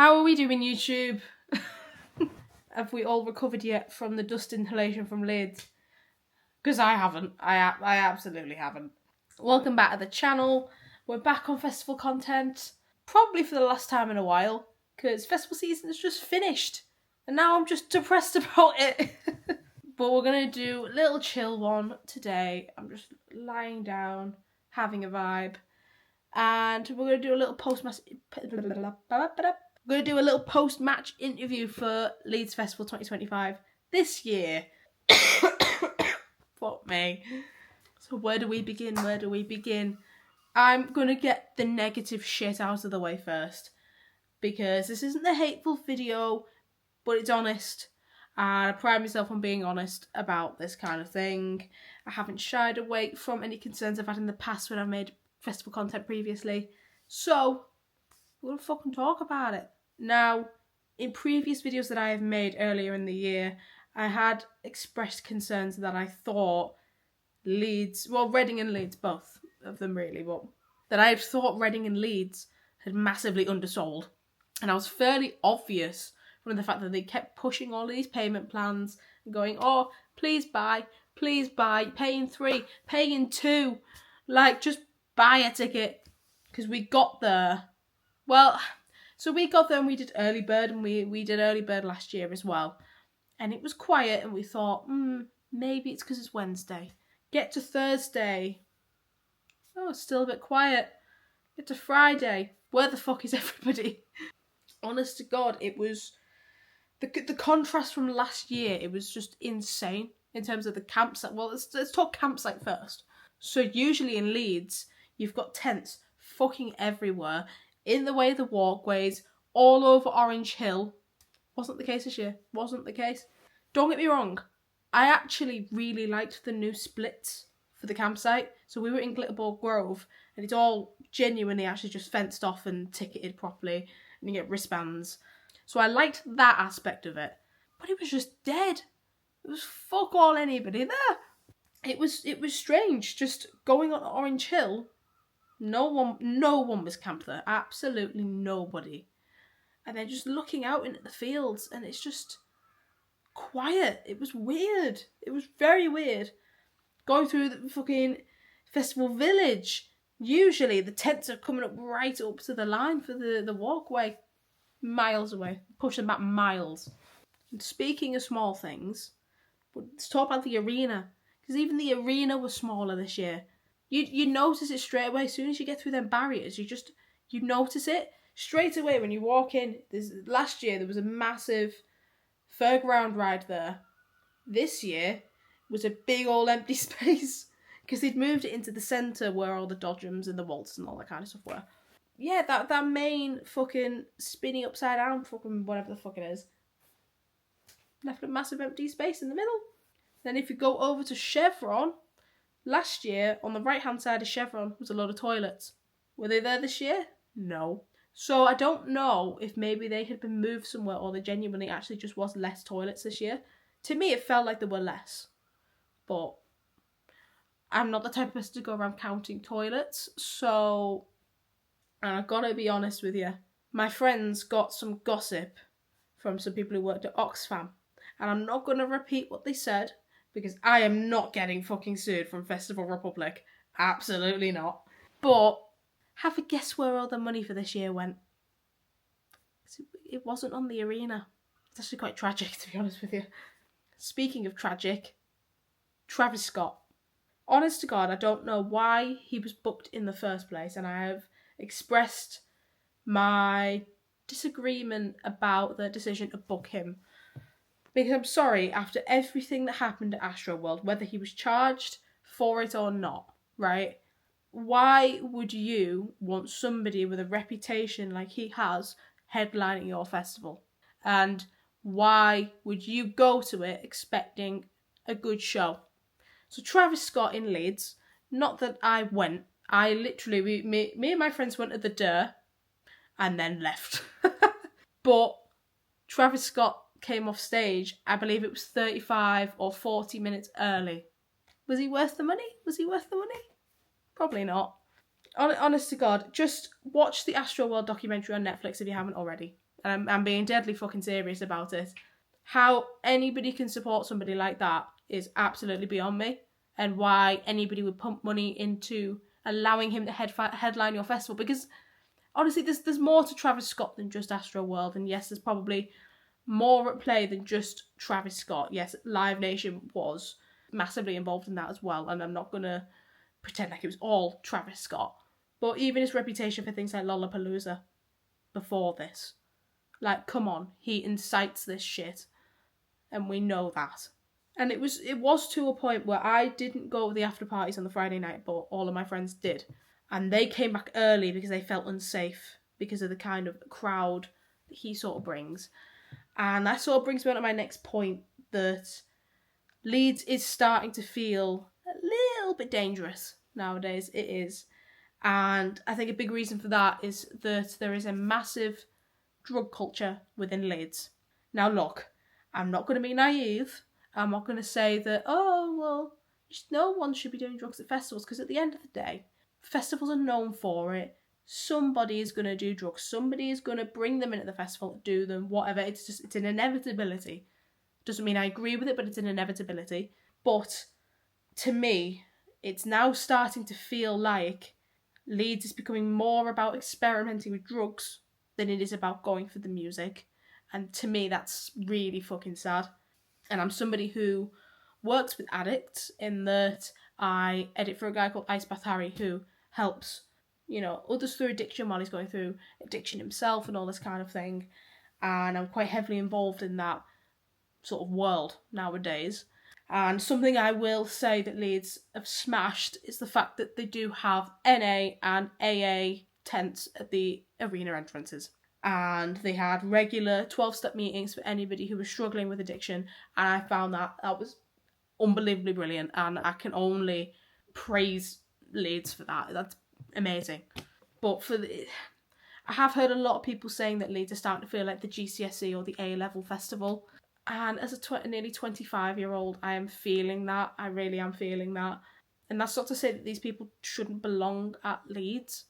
How are we doing, YouTube? Have we all recovered yet from the dust inhalation from Leeds? Because I haven't. I absolutely haven't. Welcome back to the channel. We're back on festival content. Probably for the last time in a while. Because festival season is just finished. And now I'm just depressed about it. But we're going to do a little chill one today. I'm just lying down, having a vibe. And we're going to do a little We're going to do a little post-match interview for Leeds Festival 2025 this year. Fuck me. So where do we begin? I'm going to get the negative shit out of the way first. Because this isn't a hateful video, but it's honest. And I pride myself on being honest about this kind of thing. I haven't shied away from any concerns I've had in the past when I've made festival content previously. So, we're going to fucking talk about it. Now, in previous videos that I have made earlier in the year, I had expressed concerns that I thought Reading and Leeds, both of them really, but that I thought Reading and Leeds had massively undersold. And I was fairly obvious from the fact that they kept pushing all these payment plans and going, oh, please buy, pay in 3, pay in 2. Like, just buy a ticket. Because we got there. Well, so we got there and we did early bird, and we did early bird last year as well. And it was quiet, and we thought, maybe it's because it's Wednesday. Get to Thursday. Oh, it's still a bit quiet. Get to Friday. Where the fuck is everybody? Honest to God, it was the contrast from last year. It was just insane in terms of the campsite. Well, let's talk campsite first. So usually in Leeds, you've got tents fucking everywhere, in the way of the walkways, all over Orange Hill. Wasn't the case this year. Wasn't the case. Don't get me wrong. I actually really liked the new splits for the campsite. So we were in Glitterball Grove, and it's all genuinely actually just fenced off and ticketed properly, and you get wristbands. So I liked that aspect of it. But it was just dead. There was fuck all anybody there. It was strange. Just going on Orange Hill, no one was camped there. Absolutely nobody. And then just looking out into the fields, and it's just quiet. It was weird. It was very weird. Going through the fucking festival village, usually the tents are coming up right up to the line for the walkway. Miles away. Push them back miles. And speaking of small things, let's talk about the arena. Because even the arena was smaller this year. You notice it straight away. As soon as you get through them barriers, you notice it straight away when you walk in. Last year there was a massive fairground ride there. This year was a big old empty space because they'd moved it into the centre where all the dodgems and the waltz and all that kind of stuff were. Yeah, that main fucking spinning upside down fucking whatever the fuck it is left a massive empty space in the middle. Then if you go over to Chevron, last year on the right hand side of Chevron was a load of toilets. Were they there this year? No. So I don't know if maybe they had been moved somewhere or there genuinely actually just was less toilets this year. To me it felt like there were less. But I'm not the type of person to go around counting toilets, so and I've got to be honest with you. My friends got some gossip from some people who worked at Oxfam. And I'm not going to repeat what they said, because I am not getting fucking sued from Festival Republic. Absolutely not. But have a guess where all the money for this year went. It wasn't on the arena. It's actually quite tragic, to be honest with you. Speaking of tragic, Travis Scott. Honest to God, I don't know why he was booked in the first place, and I have expressed my disagreement about the decision to book him. Because I'm sorry, after everything that happened at Astroworld, whether he was charged for it or not, right? Why would you want somebody with a reputation like he has headlining your festival? And why would you go to it expecting a good show? So Travis Scott in Leeds, not that I went, I literally, me and my friends went to the Durr and then left. But Travis Scott came off stage, I believe it was 35 or 40 minutes early. Was he worth the money? Probably not. Honest to God, just watch the Astroworld documentary on Netflix if you haven't already. and I'm being deadly fucking serious about it. How anybody can support somebody like that is absolutely beyond me, and why anybody would pump money into allowing him to headline your festival, because honestly, there's more to Travis Scott than just Astroworld, and yes, there's probably more at play than just Travis Scott. Yes, Live Nation was massively involved in that as well, and I'm not going to pretend like it was all Travis Scott. But even his reputation for things like Lollapalooza before this, like, come on, he incites this shit, and we know that. And it was to a point where I didn't go to the after parties on the Friday night, but all of my friends did. And they came back early because they felt unsafe because of the kind of crowd that he sort of brings. And that sort of brings me on to my next point, that Leeds is starting to feel a little bit dangerous nowadays. It is. And I think a big reason for that is that there is a massive drug culture within Leeds. Now look, I'm not going to be naive. I'm not going to say that, oh, well, no one should be doing drugs at festivals, because at the end of the day, festivals are known for it. Somebody is going to do drugs. Somebody is going to bring them into the festival to do them, whatever. It's an inevitability. Doesn't mean I agree with it, but it's an inevitability. But to me, it's now starting to feel like Leeds is becoming more about experimenting with drugs than it is about going for the music. And to me, that's really fucking sad. And I'm somebody who works with addicts, in that I edit for a guy called Ice Bath Harry, who helps, others through addiction while he's going through addiction himself and all this kind of thing. And I'm quite heavily involved in that sort of world nowadays. And something I will say that Leeds have smashed is the fact that they do have NA and AA tents at the arena entrances. And they had regular 12-step meetings for anybody who was struggling with addiction. And I found that was unbelievably brilliant. And I can only praise Leeds for that. That's amazing. But I have heard a lot of people saying that Leeds are starting to feel like the GCSE or the A-level festival. And as a nearly 25-year-old, I am feeling that. I really am feeling that. And that's not to say that these people shouldn't belong at Leeds.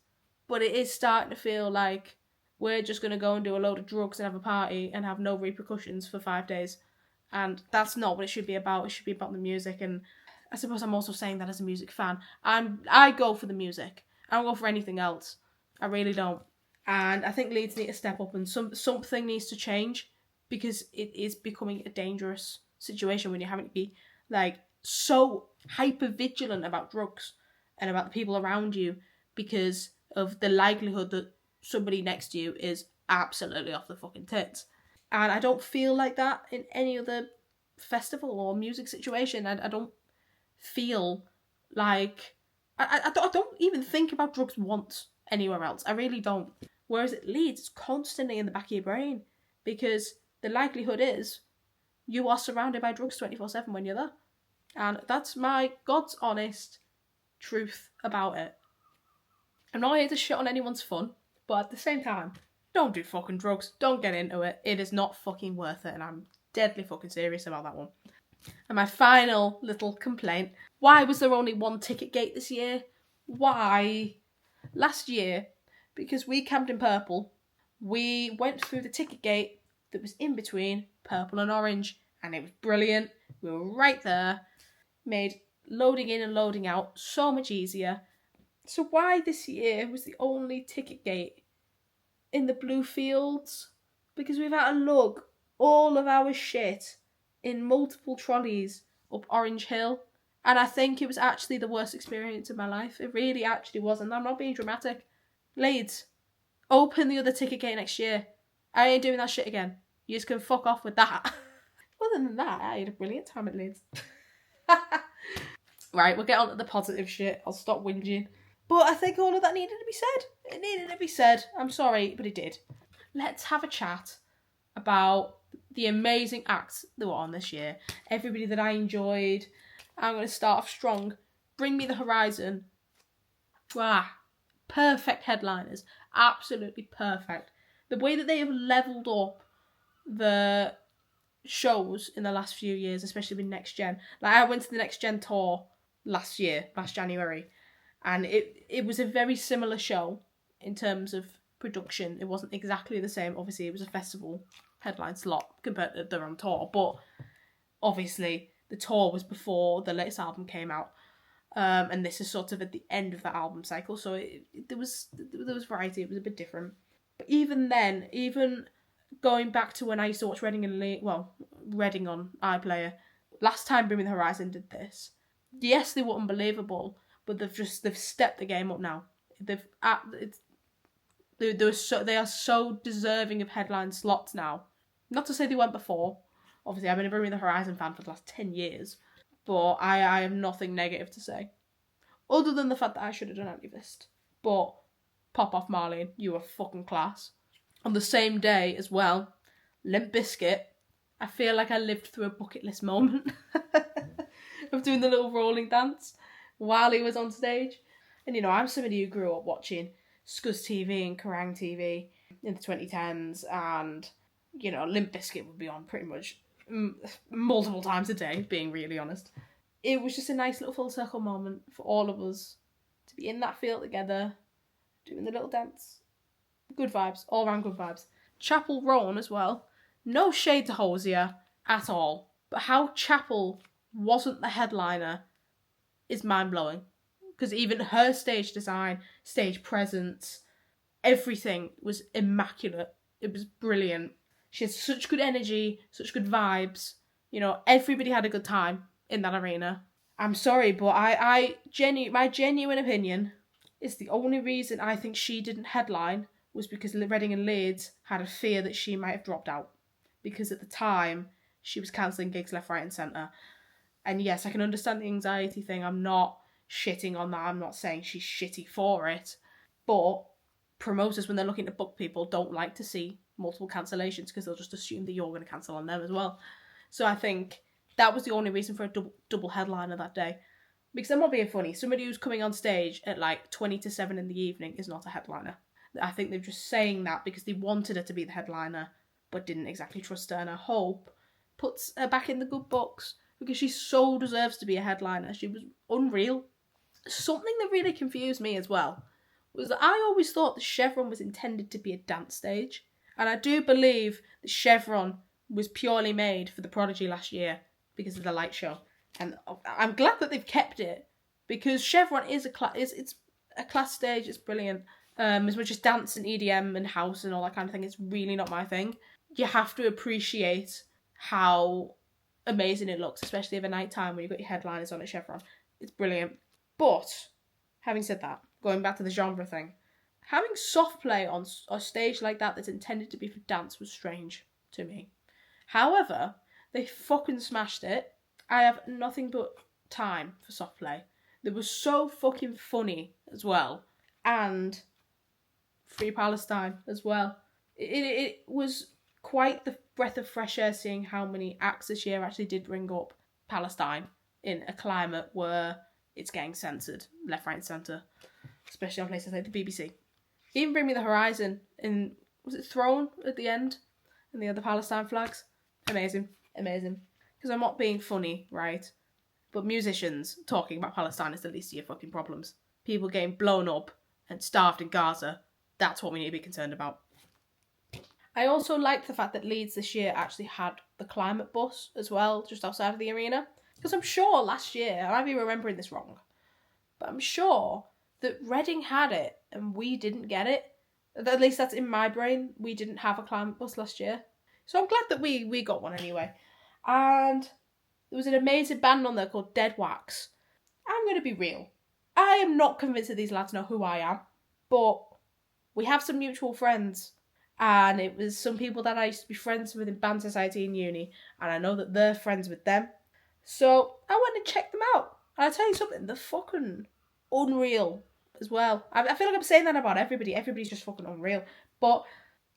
But it is starting to feel like we're just going to go and do a load of drugs and have a party and have no repercussions for 5 days. And that's not what it should be about. It should be about the music. And I suppose I'm also saying that as a music fan. I go for the music. I don't go for anything else. I really don't. And I think Leeds need to step up, and something needs to change, because it is becoming a dangerous situation when you're having to be so hyper vigilant about drugs and about the people around you, because of the likelihood that somebody next to you is absolutely off the fucking tits. And I don't feel like that in any other festival or music situation. I don't feel like I don't even think about drugs once anywhere else. I really don't. Whereas at Leeds, it's constantly in the back of your brain, because the likelihood is you are surrounded by drugs 24/7 when you're there. And that's my God's honest truth about it. I'm not here to shit on anyone's fun, but at the same time, don't do fucking drugs. Don't get into it. It is not fucking worth it, and I'm deadly fucking serious about that one. And my final little complaint: why was there only one ticket gate this year? Why? Last year, because we camped in Purple, we went through the ticket gate that was in between Purple and Orange, and it was brilliant. We were right there, made loading in and loading out so much easier. So why this year was the only ticket gate in the blue fields? Because we've had to lug all of our shit in multiple trolleys up Orange Hill, and I think it was actually the worst experience of my life. It really actually was, and I'm not being dramatic. Leeds, open the other ticket gate next year. I ain't doing that shit again. You just can fuck off with that. Other than that, I had a brilliant time at Leeds. Right, we'll get on to the positive shit. I'll stop whinging. But I think all of that needed to be said. It needed to be said. I'm sorry, but it did. Let's have a chat about the amazing acts that were on this year. Everybody that I enjoyed. I'm going to start off strong. Bring Me the Horizon. Wow. Perfect headliners. Absolutely perfect. The way that they have levelled up the shows in the last few years, especially with Next Gen. I went to the Next Gen tour last January, and it was a very similar show in terms of production. It wasn't exactly the same. Obviously, it was a festival headline slot compared to their own tour, but obviously the tour was before the latest album came out, and this is sort of at the end of that album cycle, so there was variety. It was a bit different. But even then, even going back to when I used to watch Reading on iPlayer, last time Bring Me the Horizon did this, yes, they were unbelievable, but they've stepped the game up now. They are so deserving of headline slots now. Not to say they weren't before. Obviously, I've been a Bring Me the Horizon fan for the last 10 years, but I have nothing negative to say, other than the fact that I should have done Anti-Fist. But pop off, Marlene, you were fucking class. On the same day as well, Limp Bizkit, I feel like I lived through a bucket list moment of doing the little rolling dance while he was on stage. And you know, I'm somebody who grew up watching Scuzz TV and Kerrang TV in the 2010s, and you know, Limp Bizkit would be on pretty much multiple times a day, being really honest. It was just a nice little full circle moment for all of us to be in that field together, doing the little dance. Good vibes, all around good vibes. Chapel Roan as well. No shade to Hosier at all, but how Chapel wasn't the headliner is mind-blowing. Because even her stage design, stage presence, everything was immaculate. It was brilliant. She had such good energy, such good vibes. You know, everybody had a good time in that arena. I'm sorry, but my genuine opinion is the only reason I think she didn't headline was because Reading and Leeds had a fear that she might have dropped out. Because at the time, she was cancelling gigs left, right and centre. And yes, I can understand the anxiety thing. I'm not shitting on that. I'm not saying she's shitty for it. But promoters, when they're looking to book people, don't like to see multiple cancellations because they'll just assume that you're going to cancel on them as well. So I think that was the only reason for a double headliner that day. Because I'm not being funny. Somebody who's coming on stage at like 20 to 7 in the evening is not a headliner. I think they're just saying that because they wanted her to be the headliner, but didn't exactly trust her. And I hope puts her back in the good books because she so deserves to be a headliner. She was unreal. Something that really confused me as well was that I always thought the Chevron was intended to be a dance stage. And I do believe the Chevron was purely made for the Prodigy last year because of the light show. And I'm glad that they've kept it because Chevron is it's a class stage. It's brilliant. As much as dance and EDM and house and all that kind of thing, it's really not my thing. You have to appreciate how amazing it looks, especially of a night time when you've got your headliners on at Chevron. It's brilliant. But, having said that, going back to the genre thing, having soft play on a stage like that that's intended to be for dance was strange to me. However, they fucking smashed it. I have nothing but time for soft play. They were so fucking funny as well. And Free Palestine as well. It was quite the breath of fresh air seeing how many acts this year actually did bring up Palestine in a climate where it's getting censored left, right and centre, especially on places like the BBC. Even Bring Me the Horizon in, was it Throne at the end? And the other Palestine flags? Amazing. Because I'm not being funny, right? But musicians talking about Palestine is the least of your fucking problems. People getting blown up and starved in Gaza, that's what we need to be concerned about. I also liked the fact that Leeds this year actually had the climate bus as well, just outside of the arena. Because I'm sure last year, I might be remembering this wrong, but I'm sure that Reading had it and we didn't get it. At least that's in my brain. We didn't have a climate bus last year. So I'm glad that we got one anyway. And there was an amazing band on there called Dead Wax. I'm going to be real. I am not convinced that these lads know who I am, but we have some mutual friends. And it was some people that I used to be friends with in band society in uni. And I know that they're friends with them. So I went and checked them out. And I'll tell you something, they're fucking unreal as well. I feel like I'm saying that about everybody. Everybody's just fucking unreal. But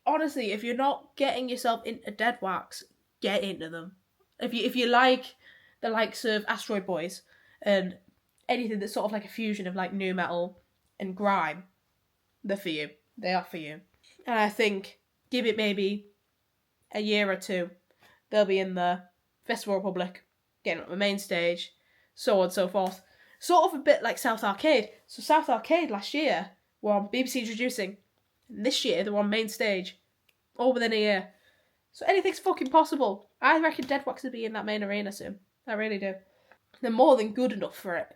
honestly, if you're not getting yourself into Dead Wax, get into them. If you like the likes of Asteroid Boys and anything that's sort of like a fusion of like nu metal and grime, they're for you. They are for you. And I think, give it maybe a year or two, they'll be in the Festival Republic, getting on the main stage, so on and so forth. Sort of a bit like South Arcade. So South Arcade last year were on BBC Introducing, And this year, they're on main stage. All within a year. So anything's fucking possible. I reckon Deadwax will be in that main arena soon. I really do. They're more than good enough for it.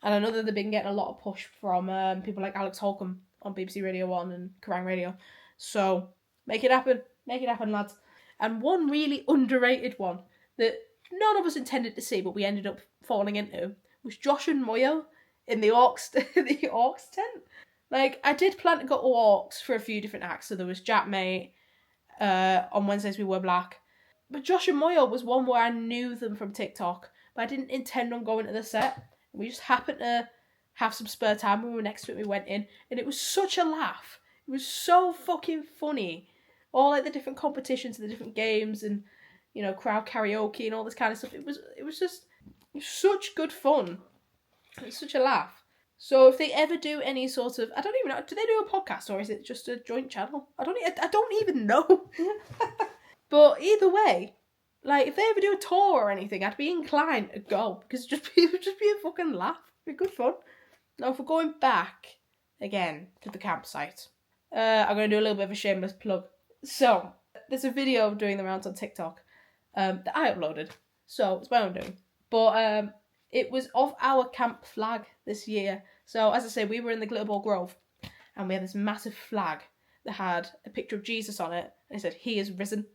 And I know that they've been getting a lot of push from people like Alex Holcomb on BBC Radio 1 and Kerrang Radio. So, make it happen. Make it happen, lads. And one really underrated one that none of us intended to see, but we ended up falling into, was Josh and Moyo in the Orcs tent. Like, I did plan to go to Orcs for a few different acts. So there was Jack Mate, on Wednesdays We Were Black. But Josh and Moyo was one where I knew them from TikTok, but I didn't intend on going to the set. We just happened to have some spare time when we were next to it. We went in, and it was such a laugh. It was so fucking funny. All like the different competitions and the different games and, you know, crowd karaoke and all this kind of stuff. It was such good fun. It was such a laugh. So if they ever do any sort of, I don't even know, do they do a podcast or is it just a joint channel? I don't even know. But either way, like if they ever do a tour or anything, I'd be inclined to go because it would just be a fucking laugh. It'd be good fun. Now, if we're going back again to the campsite, I'm going to do a little bit of a shameless plug. So, there's a video doing the rounds on TikTok that I uploaded. So, it's my own doing. But it was of our camp flag this year. So, as I say, we were in the Glitterball Grove. And we had this massive flag that had a picture of Jesus on it. And it said, "He is risen."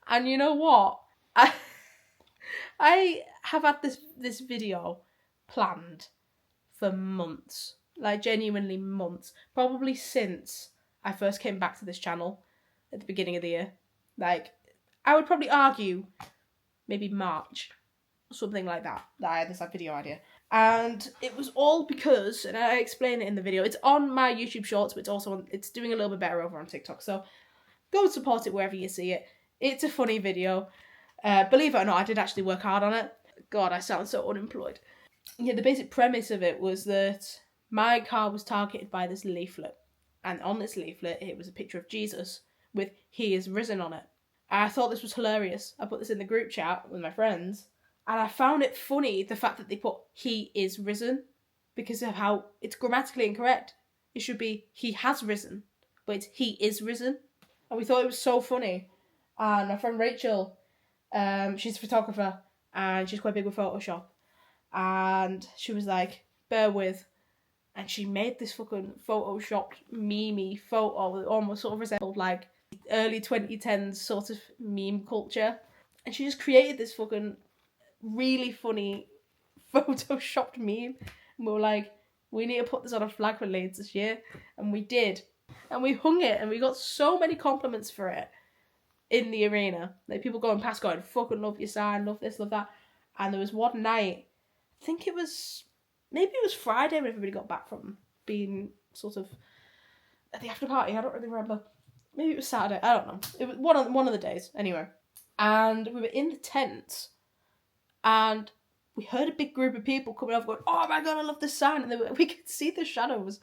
And you know what? I have had this video planned for months. Like, genuinely months. Probably since I first came back to this channel at the beginning of the year. Like, I would probably argue maybe March. Something like that I had this video idea. And it was all because, and I explain it in the video, it's on my YouTube Shorts, but it's doing a little bit better over on TikTok. So go and support it wherever you see it. It's a funny video. Believe it or not, I did actually work hard on it. God, I sound so unemployed. Yeah, the basic premise of it was that my car was targeted by this leaflet. And on this leaflet, it was a picture of Jesus with "He is risen" on it. And I thought this was hilarious. I put this in the group chat with my friends. And I found it funny, the fact that they put "He is risen," because of how it's grammatically incorrect. It should be "He has risen," but it's "He is risen." And we thought it was so funny. And my friend Rachel, she's a photographer, and she's quite big with Photoshop. And she was like, "Bear with." And she made this fucking photoshopped meme photo that almost sort of resembled like early 2010s sort of meme culture. And she just created this fucking really funny photoshopped meme. And we were like, we need to put this on a flag for Leeds this year. And we did. And we hung it, and we got so many compliments for it in the arena. Like, people going past going, "Fucking love your sign, love this, love that." And there was one night, I think maybe it was Friday when everybody got back from being sort of at the after party. I don't really remember. Maybe it was Saturday. I don't know. It was one of the days. Anyway. And we were in the tent, and we heard a big group of people coming over going, "Oh my God, I love this sign." And we could see the shadows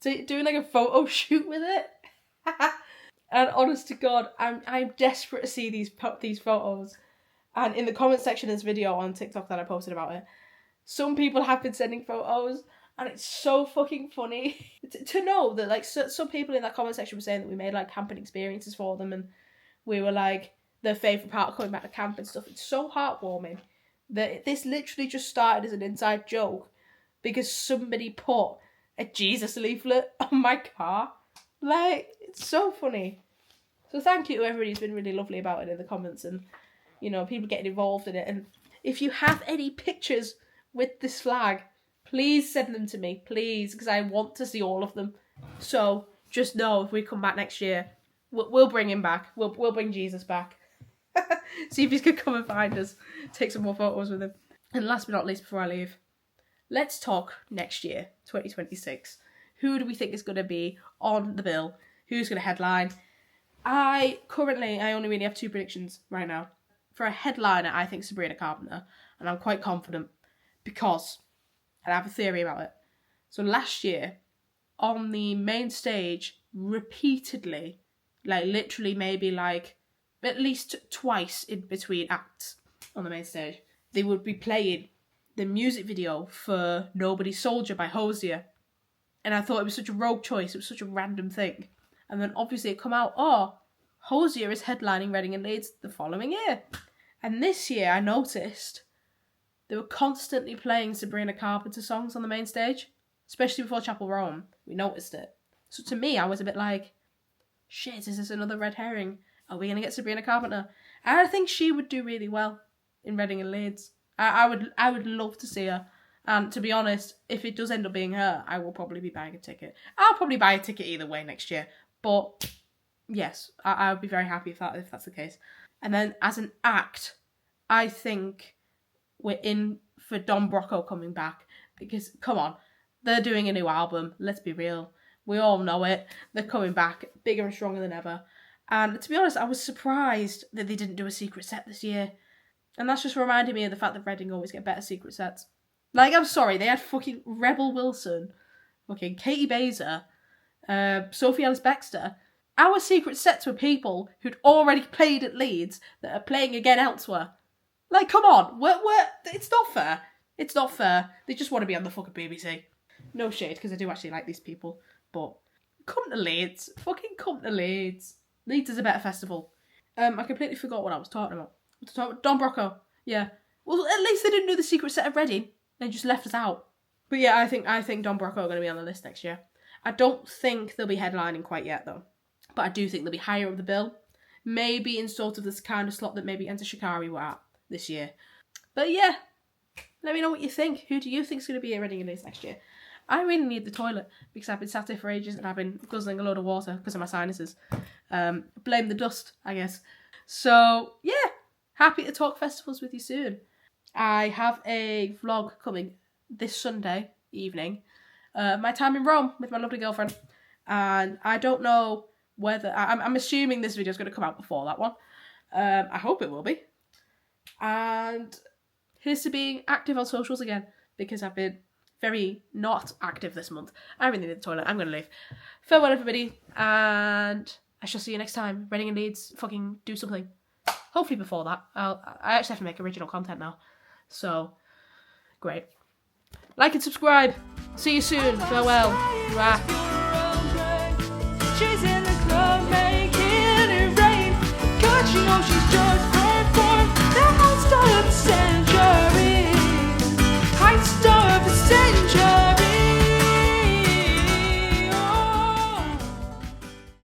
doing like a photo shoot with it. And honest to God, I'm desperate to see these photos. And in the comment section of this video on TikTok that I posted about it, some people have been sending photos, and it's so fucking funny to know that, like, some people in that comment section were saying that we made, like, camping experiences for them, and we were, like, their favourite part of coming back to camp and stuff. It's so heartwarming that this literally just started as an inside joke because somebody put a Jesus leaflet on my car. Like, it's so funny. So thank you to everybody who's been really lovely about it in the comments, and, you know, people getting involved in it. And if you have any pictures with this flag, please send them to me, please, because I want to see all of them. So just know, if we come back next year, we'll bring him back. We'll bring Jesus back. See if he can come and find us, take some more photos with him. And last but not least, before I leave, let's talk next year, 2026. Who do we think is going to be on the bill? Who's going to headline? I only really have two predictions right now. For a headliner, I think Sabrina Carpenter, and I'm quite confident because I have a theory about it. So last year, on the main stage, repeatedly, like literally maybe like at least twice in between acts on the main stage, they would be playing the music video for "Nobody's Soldier" by Hosier. And I thought it was such a rogue choice. It was such a random thing. And then obviously it come out, oh, Hosier is headlining Reading and Leeds the following year. And this year I noticed they were constantly playing Sabrina Carpenter songs on the main stage, especially before Chapel Rome. We noticed it. So to me, I was a bit like, shit, is this another red herring? Are we going to get Sabrina Carpenter? And I think she would do really well in Reading and Leeds. I would love to see her. And to be honest, if it does end up being her, I will probably be buying a ticket. I'll probably buy a ticket either way next year. But yes, I would be very happy if that's the case. And then as an act, I think we're in for Don Brocco coming back. Because, come on, they're doing a new album. Let's be real. We all know it. They're coming back bigger and stronger than ever. And to be honest, I was surprised that they didn't do a secret set this year. And that's just reminded me of the fact that Reading always get better secret sets. Like, I'm sorry, they had fucking Rebel Wilson, fucking Katie Baser, Sophie Ellis-Bextor. Our secret sets were people who'd already played at Leeds that are playing again elsewhere. Like, come on, it's not fair. It's not fair. They just want to be on the fucking BBC. No shade, because I do actually like these people. But come to Leeds. Fucking come to Leeds. Leeds is a better festival. I completely forgot what I was talking about. Don Brocco. Yeah. Well, at least they didn't do the secret set of Reading. They just left us out. But yeah, I think Don Brocco are going to be on the list next year. I don't think they'll be headlining quite yet, though. But I do think they'll be higher up the bill. Maybe in sort of this kind of slot that maybe Enter Shikari were at this year. But yeah, let me know what you think. Who do you think is going to be at Reading and Leeds next year? I really need the toilet because I've been sat here for ages and I've been guzzling a load of water because of my sinuses. Blame the dust, I guess. So yeah, happy to talk festivals with you soon. I have a vlog coming this Sunday evening. My time in Rome with my lovely girlfriend. And I don't know whether... I'm assuming this video is going to come out before that one. I hope it will be. And here's to being active on socials again. Because I've been very not active this month. I really need the toilet. I'm going to leave. Farewell, everybody. And I shall see you next time. Reading and Leeds, fucking do something. Hopefully before that. I actually have to make original content now. So, great. Like and subscribe. See you soon. Farewell. She's in the club making it rain. God, she knows she's just